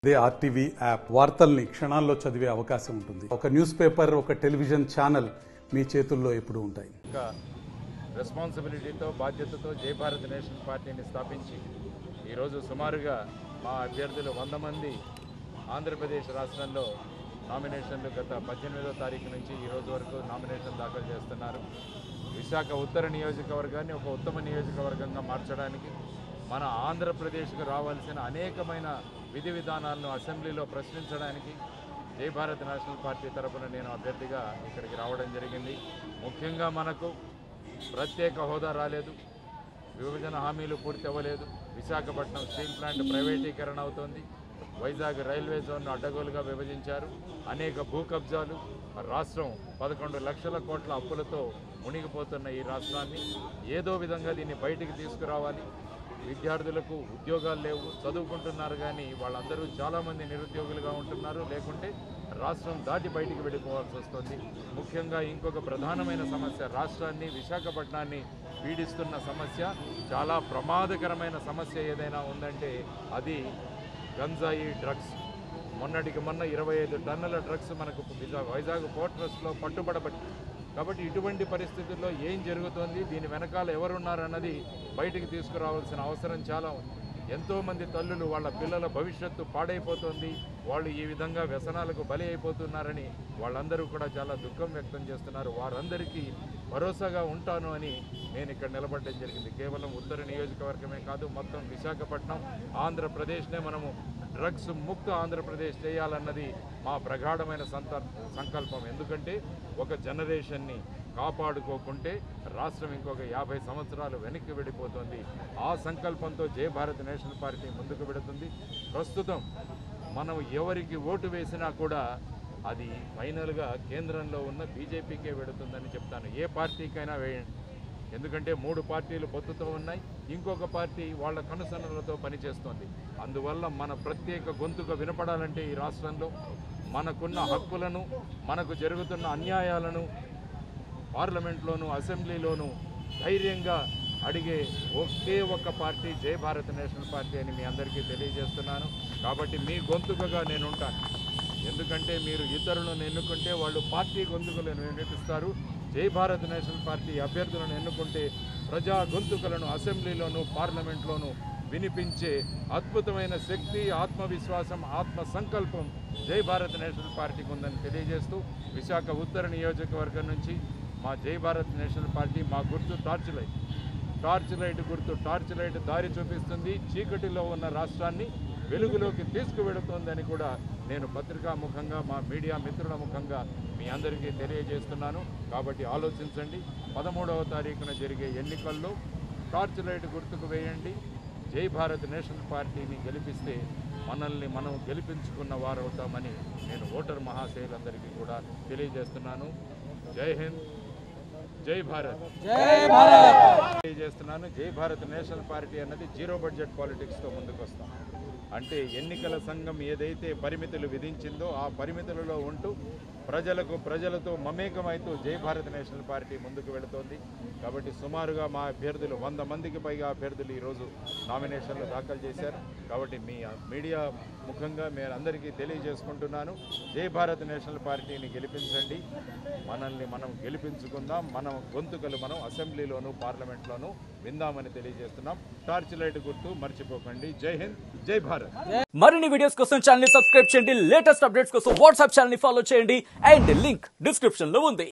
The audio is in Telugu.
దే ఆర్టీవీ యాప్ వార్తల్ని క్షణాల్లో చదివే అవకాశం ఉంటుంది. ఒక న్యూస్ పేపర్, ఒక టెలివిజన్ ఛానల్ మీ చేతుల్లో ఎప్పుడూ ఉంటాయి. రెస్పాన్సిబిలిటీతో, బాధ్యతతో జై భారత్ నేషనల్ పార్టీని స్థాపించి ఈరోజు సుమారుగా మా అభ్యర్థులు 100 మంది ఆంధ్రప్రదేశ్ రాష్ట్రంలో నామినేషన్లు గత 18వ తారీఖు నుంచి ఈరోజు వరకు నామినేషన్ దాఖలు చేస్తున్నారు. విశాఖ ఉత్తర నియోజకవర్గాన్ని ఒక ఉత్తమ నియోజకవర్గంగా మార్చడానికి, మన ఆంధ్రప్రదేశ్కు రావాల్సిన అనేకమైన విధి విధానాలను అసెంబ్లీలో ప్రశ్నించడానికి జై భారత్ నేషనల్ పార్టీ తరఫున నేను అభ్యర్థిగా ఇక్కడికి రావడం జరిగింది. ముఖ్యంగా మనకు ప్రత్యేక హోదా రాలేదు, విభజన హామీలు పూర్తి అవ్వలేదు, విశాఖపట్నం స్టీల్ ప్లాంట్ ప్రైవేటీకరణ అవుతోంది, వైజాగ్ రైల్వే జోన్ను అడ్డగోలుగా విభజించారు, అనేక భూ కబ్జాలు, రాష్ట్రం 11 లక్షల కోట్ల అప్పులతో మునిగిపోతున్న ఈ రాష్ట్రాన్ని ఏదో విధంగా దీన్ని బయటికి తీసుకురావాలి. విద్యార్థులకు ఉద్యోగాలు లేవు, చదువుకుంటున్నారు కానీ వాళ్ళందరూ చాలామంది నిరుద్యోగులుగా ఉంటున్నారు, లేకుంటే రాష్ట్రం దాటి బయటికి వెళ్ళిపోవాల్సి వస్తుంది. ముఖ్యంగా ఇంకొక ప్రధానమైన సమస్య, రాష్ట్రాన్ని విశాఖపట్నాన్ని పీడిస్తున్న సమస్య, చాలా ప్రమాదకరమైన సమస్య ఏదైనా ఉందంటే అది గంజాయి, డ్రగ్స్. మొన్నటికి మొన్న 25 టన్నుల డ్రగ్స్ మనకు వైజాగ్ పోర్ట్ ట్రస్ట్లో పట్టుబడబట్టి, కాబట్టి ఇటువంటి పరిస్థితుల్లో ఏం జరుగుతోంది, దీని వెనకాల ఎవరున్నారన్నది బయటికి తీసుకురావాల్సిన అవసరం చాలా ఉంది. ఎంతోమంది తల్లులు వాళ్ళ పిల్లల భవిష్యత్తు పాడైపోతుంది, వాళ్ళు ఈ విధంగా వ్యసనాలకు బలి అయిపోతున్నారని వాళ్ళందరూ కూడా చాలా దుఃఖం వ్యక్తం చేస్తున్నారు. వారందరికీ భరోసాగా ఉంటాను అని నేను ఇక్కడ నిలబడడం జరిగింది. కేవలం ఉత్తర నియోజకవర్గమే కాదు, మొత్తం విశాఖపట్నం, ఆంధ్రప్రదేశ్నే మనము డ్రగ్స్ ముక్త ఆంధ్రప్రదేశ్ చేయాలన్నది మా ప్రగాఢమైన సంకల్పం. ఎందుకంటే ఒక జనరేషన్ని కాపాడుకోకుంటే రాష్ట్రం ఇంకొక 50 సంవత్సరాలు వెనక్కి వెళ్ళిపోతుంది. ఆ సంకల్పంతో జై భారత్ నేషనల్ పార్టీ ముందుకు వెళుతుంది. ప్రస్తుతం మనం ఎవరికి ఓటు వేసినా కూడా అది ఫైనల్గా కేంద్రంలో ఉన్న బీజేపీకే వెళుతుందని చెప్తాను. ఏ పార్టీకైనా వేయండి, ఎందుకంటే 3 పార్టీలు పొత్తుతో ఉన్నాయి, ఇంకొక పార్టీ వాళ్ళ కనుసన్నలతో పనిచేస్తోంది. అందువల్ల మన ప్రత్యేక గొంతుక వినపడాలంటే ఈ రాష్ట్రంలో మనకున్న హక్కులను, మనకు జరుగుతున్న అన్యాయాలను పార్లమెంట్లోనూ అసెంబ్లీలోనూ ధైర్యంగా అడిగే ఒకే ఒక్క పార్టీ జై భారత్ నేషనల్ పార్టీ అని మీ అందరికీ తెలియజేస్తున్నాను. కాబట్టి మీ గొంతుకగా నేను ఉంటాను. ఎందుకంటే మీరు ఇతరులను ఎన్నుకుంటే వాళ్ళు పార్టీ గొంతుకలను వినిపిస్తారు. జై భారత్ నేషనల్ పార్టీ అభ్యర్థులను ఎన్నుకుంటే ప్రజా గొంతుకలను అసెంబ్లీలోనూ పార్లమెంట్లోనూ వినిపించే అద్భుతమైన శక్తి, ఆత్మవిశ్వాసం, ఆత్మ సంకల్పం జై భారత్ నేషనల్ పార్టీకి ఉందని తెలియజేస్తూ, విశాఖ ఉత్తర నియోజకవర్గం నుంచి మా జై భారత్ నేషనల్ పార్టీ, మా గుర్తు టార్చ్ లైట్. టార్చ్ లైట్ గుర్తు, టార్చ్ లైట్ దారి చూపిస్తుంది, చీకటిలో ఉన్న రాష్ట్రాన్ని వెలుగులోకి తీసుకువెళుతోందని కూడా నేను పత్రికా ముఖంగా, మా మీడియా మిత్రుల ముఖంగా మీ అందరికీ తెలియజేస్తున్నాను. కాబట్టి ఆలోచించండి, 13వ తారీఖున జరిగే ఎన్నికల్లో టార్చ్ లైట్ గుర్తుకు వేయండి. జై భారత్ నేషనల్ పార్టీని గెలిపిస్తే మనల్ని మనం గెలిపించుకున్న వారు అవుతామని నేను ఓటర్ మహాశయులందరికీ కూడా తెలియజేస్తున్నాను. జై హింద్, జై భారత్. తెలియజేస్తున్నాను. జై భారత్ నేషనల్ పార్టీ అన్నది జీరో బడ్జెట్ పాలిటిక్స్తో ముందుకు వస్తాం. అంటే ఎన్నికల సంఘం ఏదైతే పరిమితులు విధించిందో ఆ పరిమితులలో ఉంటూ ప్రజలతో మమేకమైతూ జై భారత్ నేషనల్ పార్టీ ముందుకు వెళుతోంది. కాబట్టి సుమారుగా మా అభ్యర్థులు 100 మందికి పైగా అభ్యర్థులు ఈరోజు నామినేషన్లు దాఖలు చేశారు. కాబట్టి మీ మీడియా ముఖంగా నేను అందరికీ తెలియజేసుకుంటున్నాను, జై భారత్ నేషనల్ పార్టీని గెలిపించండి, మనల్ని మనం గెలిపించుకుందాం, మన గొంతుకలు మనం అసెంబ్లీలోనూ పార్లమెంట్లోనూ విందామని తెలియజేస్తున్నాం. టార్చ్ లైట్ గుర్తు మర్చిపోకండి. జై హింద్, జై భారత్. మరిన్ని వీడియోస్ కోసం ఛానల్ ని సబ్స్క్రైబ్ చేయండి, లేటెస్ట్ అప్డేట్స్ కోసం వాట్సాప్ ఛానల్ ని ఫాలో చేయండి, అండ్ లింక్ డిస్క్రిప్షన్ లో ఉంది.